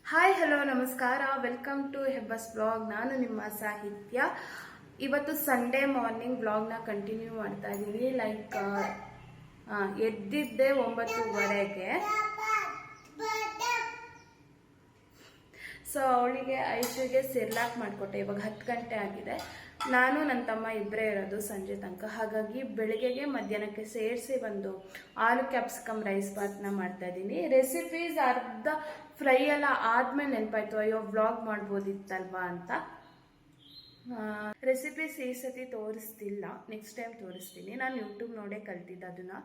Hi hello ನಮಸ್ಕಾರ, welcome to ಹೆಬ್ಬಸ್ blog. ನಾನು ನಿಮ್ಮ ಸಾಹಿತ್ಯ. ಇವತ್ತು ಸಂಡೇ ಮಾರ್ನಿಂಗ್ ಬ್ಲಾಗ್ನ ಕಂಟಿನ್ಯೂ ಮಾಡ್ತಾ ಇದ್ದೀನಿ. ಎದ್ದಿದ್ದೆ 9:30ಗೆ. ಸೊ ಅವಳಿಗೆ ಐಶುಗೆ ಸೆರ್ಲಾಕ್ ಮಾಡಿಕೊಟ್ಟೆ. ಇವಾಗ 10 ಗಂಟೆ ಆಗಿದೆ. ನಾನು ನನ್ನ ತಮ್ಮ ಇಬ್ಬರೇ ಇರೋದು ಸಂಜೆ ತನಕ. ಹಾಗಾಗಿ ಬೆಳಗ್ಗೆಗೆ ಮಧ್ಯಾಹ್ನಕ್ಕೆ ಸೇರಿಸಿ ಒಂದು ಆಲೂ ಕ್ಯಾಪ್ಸಿಕಮ್ ರೈಸ್ ಬಾತ್ನ ಮಾಡ್ತಾ ಇದ್ದೀನಿ. ರೆಸಿಪೀಸ್ ಅರ್ಧ ಫ್ರೈ ಎಲ್ಲ ಆದ್ಮೇಲೆ ನೆನಪಾಯ್ತು, ಅಯ್ಯೋ ವ್ಲಾಗ್ ಮಾಡ್ಬೋದಿತ್ತಲ್ವಾ ಅಂತ. ರೆಸಿಪೀಸ್ ಈ ಸತಿ ತೋರಿಸ್ತಿಲ್ಲ, ನೆಕ್ಸ್ಟ್ ಟೈಮ್ ತೋರಿಸ್ತೀನಿ. ನಾನು ಯೂಟ್ಯೂಬ್ ನೋಡೇ ಕಲ್ತಿದ್ದು, ಅದನ್ನು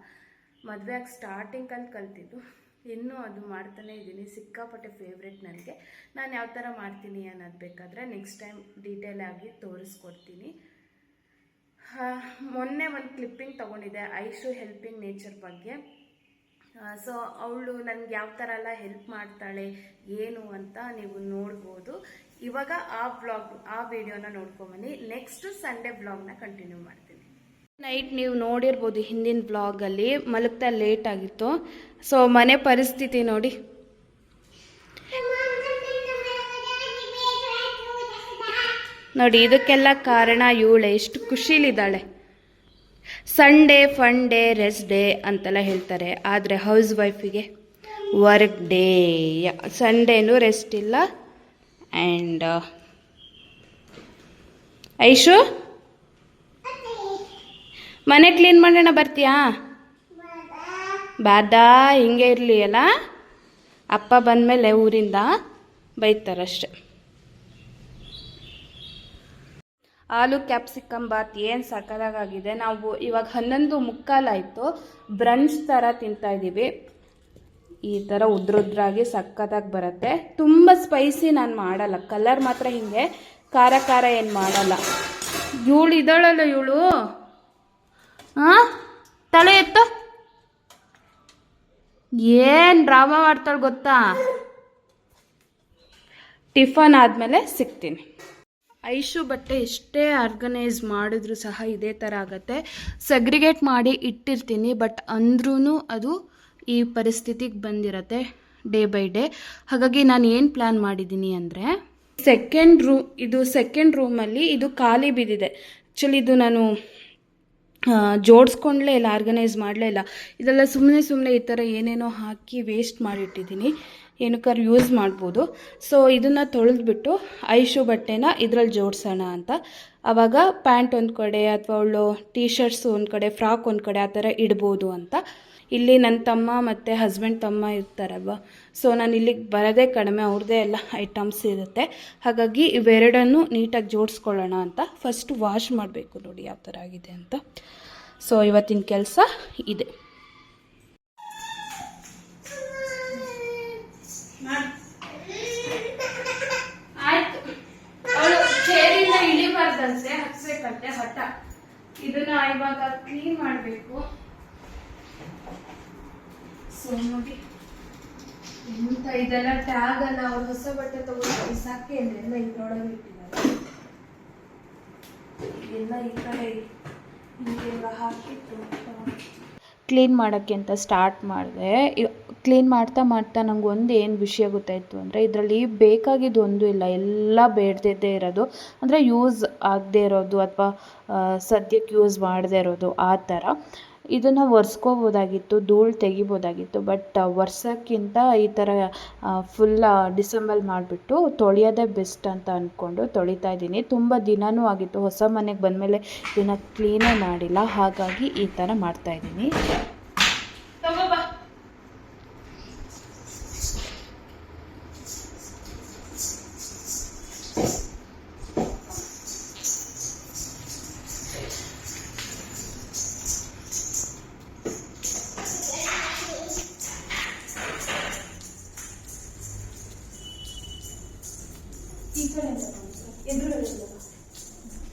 ಮದುವೆಯಾಗಿ ಸ್ಟಾರ್ಟಿಂಗಲ್ಲಿ ಕಲ್ತಿದ್ದು. ಇನ್ನೂ ಅದು ಮಾಡ್ತಾನೆ ಇದ್ದೀನಿ. ಸಿಕ್ಕಾಪಟ್ಟೆ ಫೇವ್ರೆಟ್ ನನಗೆ. ನಾನು ಯಾವ ಥರ ಮಾಡ್ತೀನಿ ಅನ್ನೋದು ಬೇಕಾದರೆ ನೆಕ್ಸ್ಟ್ ಟೈಮ್ ಡೀಟೇಲ್ ಆಗಿ ತೋರಿಸ್ಕೊಡ್ತೀನಿ. ಮೊನ್ನೆ ಒಂದು ಕ್ಲಿಪ್ಪಿಂಗ್ ತೊಗೊಂಡಿದ್ದೆ ಐಶು ಹೆಲ್ಪಿಂಗ್ ನೇಚರ್ ಬಗ್ಗೆ. ಸೊ ಅವಳು ನನಗೆ ಯಾವ ಥರ ಎಲ್ಲ ಹೆಲ್ಪ್ ಮಾಡ್ತಾಳೆ ಏನು ಅಂತ ನೀವು ನೋಡ್ಬೋದು. ಇವಾಗ ಆ ವಿಡಿಯೋನ ನೋಡ್ಕೊಂಬನ್ನಿ. ನೆಕ್ಸ್ಟ್ ಸಂಡೇ ಬ್ಲಾಗ್ನ ಕಂಟಿನ್ಯೂ ಮಾಡ್ತೀನಿ. ನೈಟ್ ನೀವು ನೋಡಿರ್ಬೋದು ಹಿಂದಿನ ಬ್ಲಾಗಲ್ಲಿ ಮಲಗ್ತಾ ಲೇಟ್ ಆಗಿತ್ತು. ಸೊ ಮನೆ ಪರಿಸ್ಥಿತಿ ನೋಡಿ. ನೋಡಿ, ಇದಕ್ಕೆಲ್ಲ ಕಾರಣ ಇವಳೆ. ಎಷ್ಟು ಖುಷಿಲಿದ್ದಾಳೆ. Sunday fun day, rest day ಅಂತೆಲ್ಲ ಹೇಳ್ತಾರೆ, ಆದರೆ ಹೌಸ್ ವೈಫಿಗೆ ವರ್ಕ್ ಡೇ. ಸಂಡೇನೂ ರೆಸ್ಟ್ ಇಲ್ಲ. ಆ್ಯಂಡ್ ಐಶು, ಮನೆ ಕ್ಲೀನ್ ಮಾಡೋಣ ಬರ್ತೀಯಾ? ಬಾದಾ, ಹಿಂಗೆ ಇರಲಿ ಅಲ್ಲ. ಅಪ್ಪ ಬಂದಮೇಲೆ ಊರಿಂದ ಬೈತಾರಷ್ಟೆ. ಆಲೂ ಕ್ಯಾಪ್ಸಿಕಮ್ ಬಾತ್ ಏನು ಸಕಲಾಗಿದೆ. ನಾವು ಇವಾಗ 11:15 ಆಯಿತು. ಬ್ರಂಚ್ ಥರ ತಿಂತಾಯಿದ್ದೀವಿ. ಈ ಥರ ಉದ್ರುದ್ರಾಗಿ ಸಕ್ಕತ್ತಾಗಿ ಬರುತ್ತೆ. ತುಂಬ ಸ್ಪೈಸಿ ನಾನು ಮಾಡಲ್ಲ. ಕಲರ್ ಮಾತ್ರ ಹಿಂಗೆ ಖಾರ ಖಾರ ಏನು ಮಾಡಲ್ಲ. ಇವಳು ಇದ್ದಾಳಲ್ಲ ಇವಳು, ತಲೆ ಎತ್ತು, ಏನು ಡ್ರಾಮಾ ಮಾಡ್ತಾಳೆ ಗೊತ್ತಾ. ಟಿಫನ್ ಆದಮೇಲೆ ಸಿಗ್ತೀನಿ. ಐಶು ಬಟ್ಟೆ ಎಷ್ಟೇ ಆರ್ಗನೈಸ್ ಮಾಡಿದ್ರೂ ಸಹ ಇದೇ ಥರ ಆಗುತ್ತೆ. ಸೆಗ್ರಿಗೇಟ್ ಮಾಡಿ ಇಟ್ಟಿರ್ತೀನಿ, ಬಟ್ ಅಂದ್ರೂ ಅದು ಈ ಪರಿಸ್ಥಿತಿಗೆ ಬಂದಿರತ್ತೆ ಡೇ ಬೈ ಡೇ. ಹಾಗಾಗಿ ನಾನು ಏನು ಪ್ಲ್ಯಾನ್ ಮಾಡಿದ್ದೀನಿ ಅಂದರೆ, ಸೆಕೆಂಡ್ ರೂಮಲ್ಲಿ ಇದು ಖಾಲಿ ಬಿದ್ದಿದೆ. ಆ್ಯಕ್ಚುಲಿ ಇದು ನಾನು ಜೋಡಿಸ್ಕೊಂಡ್ಲೇ ಇಲ್ಲ, ಆರ್ಗನೈಸ್ ಮಾಡಲೇ ಇಲ್ಲ. ಇದೆಲ್ಲ ಸುಮ್ಮನೆ ಈ ಥರ ಏನೇನೋ ಹಾಕಿ ವೇಸ್ಟ್ ಮಾಡಿಟ್ಟಿದ್ದೀನಿ. ಏನಕ್ಕಾದ್ರು ಯೂಸ್ ಮಾಡ್ಬೋದು. ಸೊ ಇದನ್ನು ತೊಳೆದ್ಬಿಟ್ಟು ಐಶು ಬಟ್ಟೆನ ಇದರಲ್ಲಿ ಜೋಡಿಸೋಣ ಅಂತ. ಆವಾಗ ಪ್ಯಾಂಟ್ ಒಂದು ಕಡೆ ಅಥವಾ ಅವಳು ಟೀ ಶರ್ಟ್ಸ್ ಒಂದು ಕಡೆ, ಫ್ರಾಕ್ ಒಂದು ಕಡೆ, ಆ ಥರ ಇಡ್ಬೋದು ಅಂತ. ಇಲ್ಲಿ ನನ್ನ ತಮ್ಮ ಮತ್ತು ಹಸ್ಬೆಂಡ್ ತಮ್ಮ ಇರ್ತಾರಲ್ವ, ಸೊ ನಾನು ಇಲ್ಲಿಗೆ ಬರೋದೇ ಕಡಿಮೆ, ಅವ್ರದ್ದೇ ಎಲ್ಲ ಐಟಮ್ಸ್ ಇರುತ್ತೆ. ಹಾಗಾಗಿ ಇವೆರಡನ್ನು ನೀಟಾಗಿ ಜೋಡಿಸ್ಕೊಳ್ಳೋಣ ಅಂತ. ಫಸ್ಟ್ ವಾಶ್ ಮಾಡಬೇಕು. ನೋಡಿ ಯಾವ ಥರ ಆಗಿದೆ ಅಂತ. ಸೊ ಇವತ್ತಿನ ಕೆಲಸ ಇದೆ. ಆಯ್ತು, ಅವಳು ಚೇರಿಂದ ಇಳಿಬಾರ್ದಂತೆ, ಹತ್ಬೇಕಂತೆ ಹಠ. ಇದನ್ನ ಇವಾಗ ಕ್ಲೀನ್ ಮಾಡಬೇಕು. ಸೊ ನೋಡಿ ಎಂತ ಇದೆಲ್ಲ ಟ್ಯಾಗ್ ಅಲ್ಲ, ಅವ್ರು ಹೊಸ ಬಟ್ಟೆ ತಗೊಂಡು ಸಾಕೆ ಎಲ್ಲ ಇದ್ರೊಳಗೆ ಇಟ್ಟಿದ್ದಾರೆ. ಎಲ್ಲ ಈ ಕಡೆ ಹಿಂಗೆಲ್ಲ ಹಾಕಿಟ್ಟು ಕ್ಲೀನ್ ಮಾಡೋಕ್ಕೆ ಅಂತ ಸ್ಟಾರ್ಟ್ ಮಾಡಿದೆ. ಕ್ಲೀನ್ ಮಾಡ್ತಾ ನಂಗೆ ಒಂದು ಏನು ವಿಷಯ ಗೊತ್ತಾಯಿತು ಅಂದರೆ, ಇದರಲ್ಲಿ ಬೇಕಾಗಿದ್ದು ಒಂದು ಇಲ್ಲ, ಎಲ್ಲ ಬೇಡದೇ ಇರೋದು, ಅಂದರೆ ಯೂಸ್ ಆಗದೆ ಇರೋದು ಅಥವಾ ಸದ್ಯಕ್ಕೆ ಯೂಸ್ ಮಾಡದೇ ಇರೋದು ಆ ಥರ. ಇದನ್ನು ಒರೆಸ್ಕೋಬೋದಾಗಿತ್ತು, ಧೂಳು ತೆಗಿಬೋದಾಗಿತ್ತು. ಬಟ್ ಒರ್ಸೋಕ್ಕಿಂತ ಈ ಥರ ಫುಲ್ ಡಿಸೆಂಬಲ್ ಮಾಡಿಬಿಟ್ಟು ತೊಳೆಯೋದೇ ಬೆಸ್ಟ್ ಅಂತ ಅಂದ್ಕೊಂಡು ತೊಳಿತಾ ಇದ್ದೀನಿ. ತುಂಬ ದಿನವೂ ಆಗಿತ್ತು, ಹೊಸ ಮನೆಗೆ ಬಂದಮೇಲೆ ಇದನ್ನು ಕ್ಲೀನೇ ಮಾಡಿಲ್ಲ. ಹಾಗಾಗಿ ಈ ಥರ ಮಾಡ್ತಾಯಿದ್ದೀನಿ.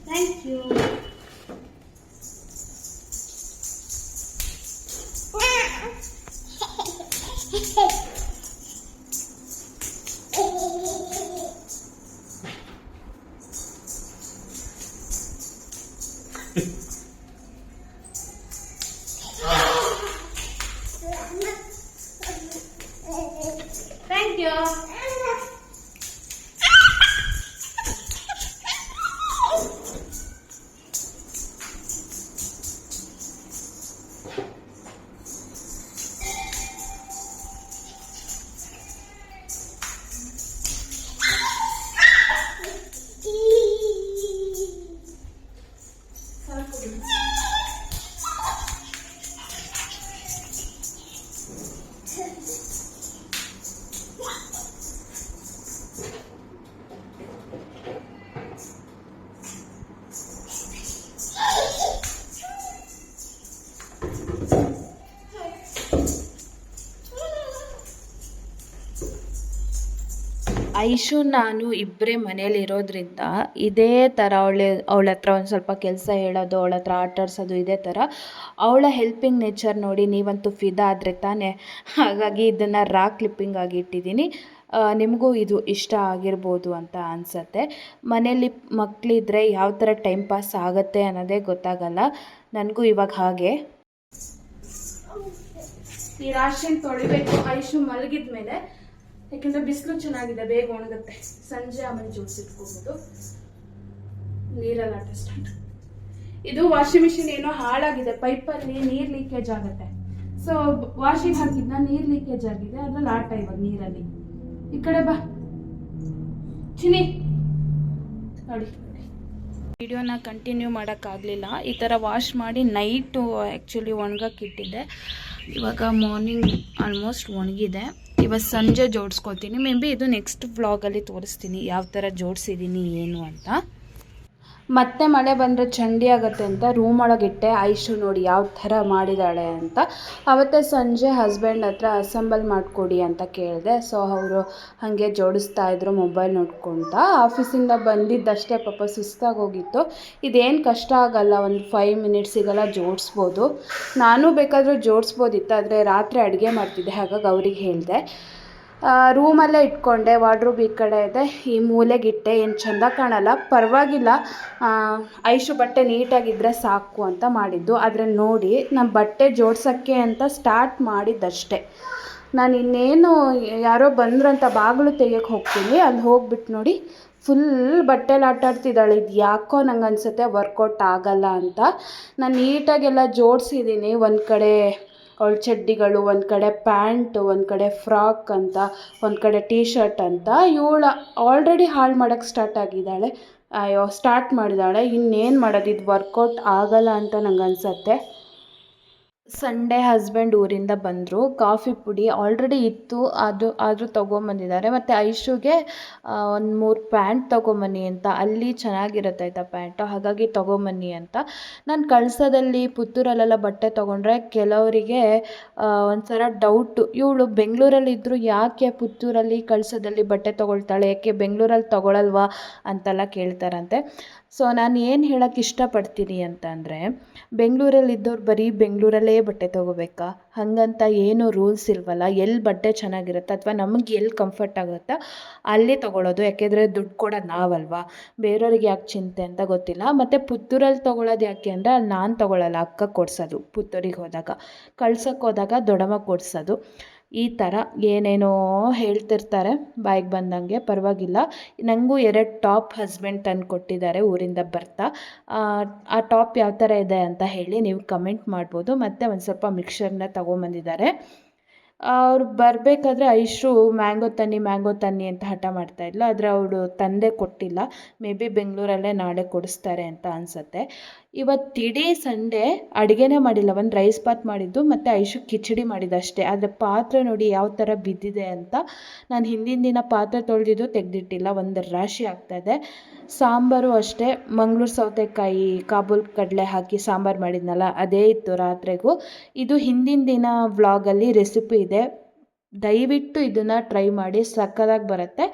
Thank you. Thank you. Aishu ನಾನು ಇಬ್ಬರೇ ಮನೇಲಿ ಇರೋದ್ರಿಂದ ಇದೇ ಥರ ಅವಳ ಹತ್ರ ಒಂದು ಸ್ವಲ್ಪ ಕೆಲಸ ಹೇಳೋದು, ಅವಳ ಹತ್ರ ಆಟಾಡ್ಸೋದು, ಇದೇ ಥರ ಅವಳ ಹೆಲ್ಪಿಂಗ್ ನೇಚರ್ ನೋಡಿ ನೀವಂತೂ ಫಿದಾ ಆದರೆ ತಾನೇ. ಹಾಗಾಗಿ ಇದನ್ನು ಕ್ಲಿಪ್ಪಿಂಗ್ ಆಗಿ ಇಟ್ಟಿದ್ದೀನಿ. ನಿಮಗೂ ಇದು ಇಷ್ಟ ಆಗಿರ್ಬೋದು ಅಂತ ಅನಿಸತ್ತೆ. ಮನೇಲಿ ಮಕ್ಕಳಿದ್ರೆ ಯಾವ ಥರ ಟೈಮ್ ಪಾಸ್ ಆಗುತ್ತೆ ಅನ್ನೋದೇ ಗೊತ್ತಾಗಲ್ಲ. ನನಗೂ ಇವಾಗ ಹಾಗೆ. ಈ ರಾಶಿನ ತೊಳಿಬೇಕು ಐಶು ಮಲಗಿದ ಮೇಲೆ, ಯಾಕೆಂದರೆ ಬಿಸಿಲು ಚೆನ್ನಾಗಿದೆ, ಬೇಗ ಒಣಗುತ್ತೆ. ಸಂಜೆ ಆಮೇಲೆ ಜೋಡಿಸಿಟ್ಕೋಬೋದು. ನೀರಲ್ಲಿ ಆಟ ಸ್ಟಾರ್ಟ್. ಇದು ವಾಷಿಂಗ್ ಮಿಷಿನ್ ಏನೋ ಹಾಳಾಗಿದೆ, ಪೈಪಲ್ಲಿ ನೀರು ಲೀಕೇಜ್ ಆಗುತ್ತೆ. ಸೊ ವಾಷಿಂಗ್ ಹಾಕಿದ್ನ ನೀರು ಲೀಕೇಜ್ ಆಗಿದೆ, ಅದ್ರಲ್ಲಿ ಆಟ ಇವಾಗ ನೀರಲ್ಲಿ. ಈ ಕಡೆ ಬಾ ಚಿನಿ ನೋಡಿ. ವಿಡಿಯೋನ ಕಂಟಿನ್ಯೂ ಮಾಡೋಕ್ಕಾಗಲಿಲ್ಲ. ಈ ಥರ ವಾಶ್ ಮಾಡಿ ನೈಟು ಆ್ಯಕ್ಚುಲಿ ಒಣಗಕ್ಕಿಟ್ಟಿದ್ದೆ. ಇವಾಗ ಮಾರ್ನಿಂಗ್ ಆಲ್ಮೋಸ್ಟ್ ಒಣಗಿದೆ. ಇವಾಗ ಸಂಜೆ ಜೋಡಿಸ್ಕೊತೀನಿ. ಮೇ ಬಿ ಇದು ನೆಕ್ಸ್ಟ್ ವ್ಲಾಗಲ್ಲಿ ತೋರಿಸ್ತೀನಿ ಯಾವ ಥರ ಜೋಡಿಸಿದ್ದೀನಿ ಏನು ಅಂತ. ಮತ್ತೆ ಮಳೆ ಬಂದರೆ ಚಂಡಿ ಆಗುತ್ತೆ ಅಂತ ರೂಮ್ ಒಳಗಿಟ್ಟೆ. ಐಶು ನೋಡಿ ಯಾವ ಥರ ಮಾಡಿದ್ದಾಳೆ ಅಂತ. ಅವತ್ತೇ ಸಂಜೆ ಹಸ್ಬೆಂಡ್ ಹತ್ರ ಅಸೆಂಬಲ್ ಮಾಡಿಕೊಡಿ ಅಂತ ಕೇಳಿದೆ. ಸೊ ಅವರು ಹಾಗೆ ಜೋಡಿಸ್ತಾಯಿದ್ರು ಮೊಬೈಲ್ ನೋಡ್ಕೊತ. ಆಫೀಸಿಂದ ಬಂದಿದ್ದಷ್ಟೇ ಪಾಪ ಸುಸ್ತಾಗಿ ಹೋಗಿತ್ತು. ಇದೇನು ಕಷ್ಟ ಆಗಲ್ಲ, ಒಂದು 5 ಮಿನಿಟ್ಸಿಗೆಲ್ಲ ಜೋಡಿಸ್ಬೋದು. ನಾನು ಬೇಕಾದರೂ ಜೋಡಿಸ್ಬೋದಿತ್ತು, ಆದರೆ ರಾತ್ರಿ ಅಡುಗೆ ಮಾಡ್ತಿದ್ದೆ, ಹಾಗಾಗಿ ಅವ್ರಿಗೆ ಹೇಳಿದೆ. ರೂಮಲ್ಲೇ ಇಟ್ಕೊಂಡೆ. ವಾರ್ಡ್ರೋಬ್ ಈ ಕಡೆ ಇದೆ, ಈ ಮೂಲೆಗಿಟ್ಟೆ. ಏನು ಚೆಂದ ಕಾಣಲ್ಲ, ಪರವಾಗಿಲ್ಲ. ಐಶು ಬಟ್ಟೆ ನೀಟಾಗಿದ್ದರೆ ಸಾಕು ಅಂತ ಮಾಡಿದ್ದು. ಆದರೆ ನೋಡಿ ನಾನು ಬಟ್ಟೆ ಜೋಡ್ಸೋಕ್ಕೆ ಅಂತ ಸ್ಟಾರ್ಟ್ ಮಾಡಿದ್ದಷ್ಟೇ. ನಾನು ಇನ್ನೇನು ಯಾರೋ ಬಂದ್ರಂತ ಬಾಗಿಲು ತೆಗಿಯೋಕ್ಕೆ ಹೋಗ್ತೀನಿ, ಅಲ್ಲಿ ಹೋಗ್ಬಿಟ್ಟು ನೋಡಿ ಫುಲ್ ಬಟ್ಟೆಲಿ ಆಟಾಡ್ತಿದ್ದಾಳೆ. ಇದು ಯಾಕೋ ನಂಗೆ ಅನಿಸುತ್ತೆ ವರ್ಕೌಟ್ ಆಗಲ್ಲ ಅಂತ. ನಾನು ನೀಟಾಗೆಲ್ಲ ಜೋಡಿಸಿದ್ದೀನಿ. ಒಂದು ಕಡೆ ಅವಳ ಚಡ್ಡಿಗಳು, ಒಂದು ಕಡೆ ಪ್ಯಾಂಟು, ಒಂದು ಕಡೆ ಫ್ರಾಕ್ ಅಂತ, ಒಂದು ಕಡೆ ಟೀ ಶರ್ಟ್ ಅಂತ. ಇವಳು ಆಲ್ರೆಡಿ ಹಾಳು ಮಾಡೋಕ್ಕೆ ಸ್ಟಾರ್ಟ್ ಮಾಡಿದ್ದಾಳೆ. ಇನ್ನೇನು ಮಾಡೋದು, ಇದು ವರ್ಕೌಟ್ ಆಗಲ್ಲ ಅಂತ ನಂಗೆ ಅನಿಸತ್ತೆ. ಸಂಡೇ ಹಸ್ಬೆಂಡ್ ಊರಿಂದ ಬಂದರು. ಕಾಫಿ ಪುಡಿ ಆಲ್ರೆಡಿ ಇತ್ತು, ಆದರೂ ತೊಗೊಂಬಂದಿದ್ದಾರೆ. ಮತ್ತು ಐಶುಗೆ ಒಂದು 3 ಪ್ಯಾಂಟ್ ತೊಗೊಂಬನ್ನಿ ಅಂತ, ಅಲ್ಲಿ ಚೆನ್ನಾಗಿರುತ್ತೆ ಆಯಿತಾ ಪ್ಯಾಂಟು, ಹಾಗಾಗಿ ತೊಗೊಂಬನ್ನಿ ಅಂತ. ನಾನು ಕಳ್ಸೋದಲ್ಲಿ ಪುತ್ತೂರಲ್ಲೆಲ್ಲ ಬಟ್ಟೆ ತೊಗೊಂಡ್ರೆ ಕೆಲವರಿಗೆ ಒಂಥರ ಡೌಟು, ಇವಳು ಬೆಂಗಳೂರಲ್ಲಿದ್ದರೂ ಯಾಕೆ ಪುತ್ತೂರಲ್ಲಿ ಕಳ್ಸೋದಲ್ಲಿ ಬಟ್ಟೆ ತೊಗೊಳ್ತಾಳೆ, ಯಾಕೆ ಬೆಂಗಳೂರಲ್ಲಿ ತೊಗೊಳಲ್ವಾ ಅಂತೆಲ್ಲ ಕೇಳ್ತಾರಂತೆ. ಸೊ ನಾನು ಏನು ಹೇಳೋಕ್ಕೆ ಇಷ್ಟಪಡ್ತೀನಿ ಅಂತಂದರೆ, ಬೆಂಗಳೂರಲ್ಲಿದ್ದವ್ರು ಬರೀ ಬೆಂಗಳೂರಲ್ಲೇ ಬಟ್ಟೆ ತೊಗೋಬೇಕಾ ಹಾಗಂತ ಏನೂ ರೂಲ್ಸ್ ಇಲ್ವಲ್ಲ. ಎಲ್ಲಿ ಬಟ್ಟೆ ಚೆನ್ನಾಗಿರುತ್ತೆ ಅಥವಾ ನಮಗೆ ಎಲ್ಲಿ ಕಂಫರ್ಟ್ ಆಗುತ್ತೋ ಅಲ್ಲೇ ತೊಗೊಳೋದು. ಯಾಕೆಂದರೆ ದುಡ್ಡು ಕೊಡೋದು ನಾವಲ್ವಾ, ಬೇರೆಯವ್ರಿಗೆ ಯಾಕೆ ಚಿಂತೆ ಅಂತ ಗೊತ್ತಿಲ್ಲ. ಮತ್ತು ಪುತ್ತೂರಲ್ಲಿ ತೊಗೊಳೋದು ಯಾಕೆ ಅಂದರೆ ಅಲ್ಲಿ ನಾನು ತೊಗೊಳಲ್ಲ, ಅಕ್ಕ ಕೊಡಿಸೋದು. ಪುತ್ತೂರಿಗೆ ಹೋದಾಗ, ಕಳ್ಸೋಕ್ಕೆ ಹೋದಾಗ ದೊಡ್ಡಮ್ಮ ಕೊಡಿಸೋದು. ಈ ಥರ ಏನೇನೋ ಹೇಳ್ತಿರ್ತಾರೆ ಬಾಯಿಗೆ ಬಂದಂಗೆ. ಪರವಾಗಿಲ್ಲ. ನನಗೂ 2 ಟಾಪ್ ಹಸ್ಬೆಂಡ್ ತಂದು ಕೊಟ್ಟಿದ್ದಾರೆ ಊರಿಂದ ಬರ್ತಾ. ಆ ಟಾಪ್ ಯಾವ ಥರ ಇದೆ ಅಂತ ಹೇಳಿ ನೀವು ಕಮೆಂಟ್ ಮಾಡ್ಬೋದು. ಮತ್ತು ಒಂದು ಸ್ವಲ್ಪ ಮಿಕ್ಸರ್ನ ತೊಗೊಂಬಂದಿದ್ದಾರೆ. ಅವ್ರು ಬರಬೇಕಾದ್ರೆ ಐಶು ಮ್ಯಾಂಗೋ ತನ್ನಿ ಅಂತ ಹಠ ಮಾಡ್ತಾಯಿದ್ಲು, ಆದರೆ ಅವಳು ತಂದೆ ಕೊಟ್ಟಿಲ್ಲ. ಮೇ ಬಿ ಬೆಂಗಳೂರಲ್ಲೇ ನಾಳೆ ಕೊಡಿಸ್ತಾರೆ ಅಂತ ಅನಿಸುತ್ತೆ. ಇವತ್ತು ಇಡೀ ಸಂಡೇ ಅಡುಗೆನೇ ಮಾಡಿಲ್ಲ, ಒಂದು ರೈಸ್ ಬಾತ್ ಮಾಡಿದ್ದು ಮತ್ತು ಐಶು ಕಿಚಡಿ ಮಾಡಿದ್ದಷ್ಟೇ. ಆದರೆ ಪಾತ್ರೆ ನೋಡಿ ಯಾವ ಥರ ಬಿದ್ದಿದೆ ಅಂತ. ನಾನು ಹಿಂದಿನ ದಿನ ಪಾತ್ರೆ ತೊಳೆದಿದ್ದು ತೆಗೆದಿಟ್ಟಿಲ್ಲ, ಒಂದು ರಾಶಿ ಆಗ್ತಾಯಿದೆ. ಸಾಂಬಾರು ಅಷ್ಟೇ, ಮಂಗಳೂರು ಸೌತೆಕಾಯಿ ಕಾಬೂಲ್ ಕಡಲೆ ಹಾಕಿ ಸಾಂಬಾರು ಮಾಡಿದ್ನಲ್ಲ ಅದೇ ಇತ್ತು ರಾತ್ರಿಗೂ. ಇದು ಹಿಂದಿನ ದಿನ ವ್ಲಾಗಲ್ಲಿ ರೆಸಿಪಿ ಇದೆ, ದಯವಿಟ್ಟು ಇದನ್ನು ಟ್ರೈ ಮಾಡಿ, ಸಕ್ಕತ್ತಾಗಿ ಬರುತ್ತೆ.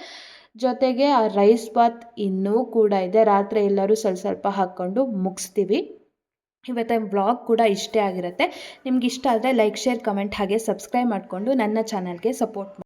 ಜೊತೆಗೆ ಆ ರೈಸ್ ಬಾತ್ ಇನ್ನೂ ಕೂಡ ಇದೆ, ರಾತ್ರಿ ಎಲ್ಲರೂ ಸ್ವಲ್ಪ ಹಾಕ್ಕೊಂಡು ಮುಗಿಸ್ತೀವಿ. ಇವತ್ತಿನ ವ್ಲಾಗ್ ಕೂಡ ಇಷ್ಟೇ ಆಗಿರುತ್ತೆ. ನಿಮ್ಗೆ ಇಷ್ಟ ಆದರೆ ಲೈಕ್, ಶೇರ್, ಕಮೆಂಟ್ ಹಾಗೆ ಸಬ್ಸ್ಕ್ರೈಬ್ ಮಾಡಿಕೊಂಡು ನನ್ನ ಚಾನಲ್ಗೆ ಸಪೋರ್ಟ್ ಮಾಡಿ.